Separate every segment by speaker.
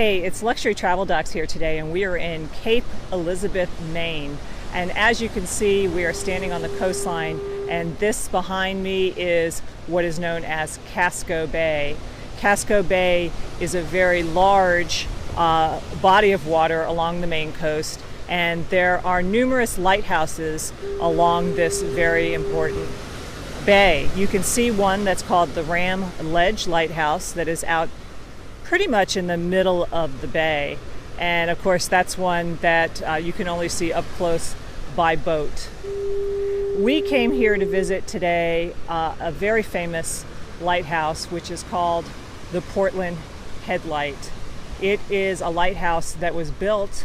Speaker 1: Hey, it's Luxury Travel Docs here today, and we are in Cape Elizabeth, Maine. And as you can see, we are standing on the coastline, and this behind me is what is known as Casco Bay. Casco Bay is a very large body of water along the Maine coast, and there are numerous lighthouses along this very important bay. You can see one that's called the Ram Ledge Lighthouse that is out pretty much in the middle of the bay, and of course that's one that you can only see up close by boat. We came here to visit today a very famous lighthouse, which is called the Portland Headlight. It is a lighthouse that was built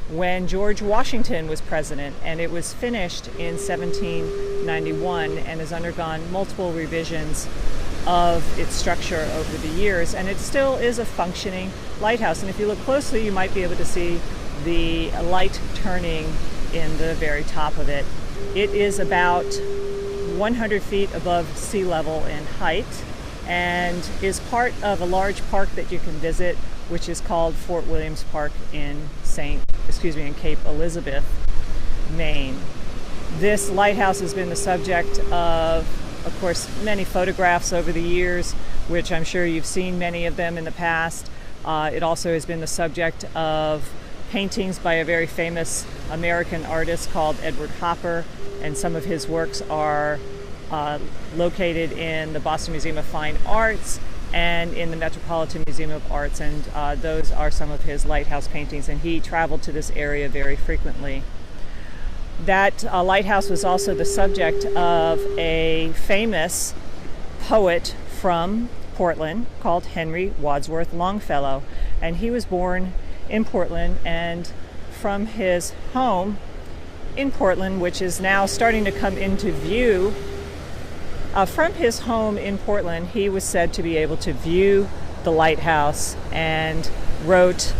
Speaker 1: when George Washington was president, and it was finished in 1791 and has undergone multiple revisions of its structure over the years, and it still is a functioning lighthouse. And if you look closely, you might be able to see the light turning in the very top of it. It is about 100 feet above sea level in height and is part of a large park that you can visit, which is called Fort Williams Park in Cape Elizabeth, Maine. This lighthouse has been the subject of course, many photographs over the years, which I'm sure you've seen many of them in the past. It also has been the subject of paintings by a very famous American artist called Edward Hopper, and some of his works are located in the Boston Museum of Fine Arts and in the Metropolitan Museum of Arts, and those are some of his lighthouse paintings, and he traveled to this area very frequently. That lighthouse was also the subject of a famous poet from Portland called Henry Wadsworth Longfellow, and he was born in Portland, and from his home in Portland, which is now starting to come into view, from his home in Portland, he was said to be able to view the lighthouse and wrote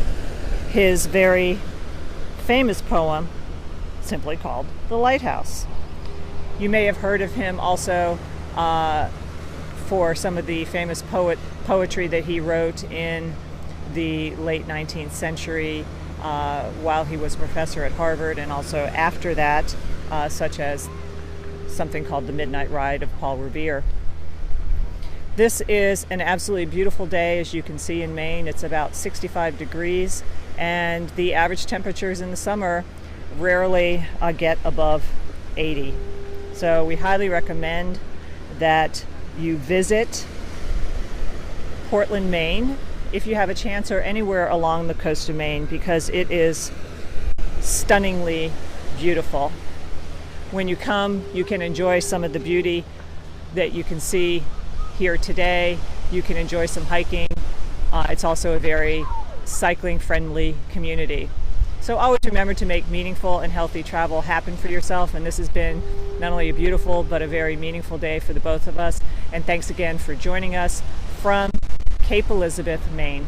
Speaker 1: his very famous poem simply called The Lighthouse. You may have heard of him also for some of the famous poetry that he wrote in the late 19th century while he was a professor at Harvard, and also after that, such as something called The Midnight Ride of Paul Revere. This is an absolutely beautiful day, as you can see in Maine. It's about 65 degrees, and the average temperatures in the summer rarely get above 80. So we highly recommend that you visit Portland, Maine, if you have a chance, or anywhere along the coast of Maine, because it is stunningly beautiful. When you come, you can enjoy some of the beauty that you can see here today. You can enjoy some hiking. It's also a very cycling-friendly community. So always remember to make meaningful and healthy travel happen for yourself, and this has been not only a beautiful but a very meaningful day for the both of us. And thanks again for joining us from Cape Elizabeth, Maine.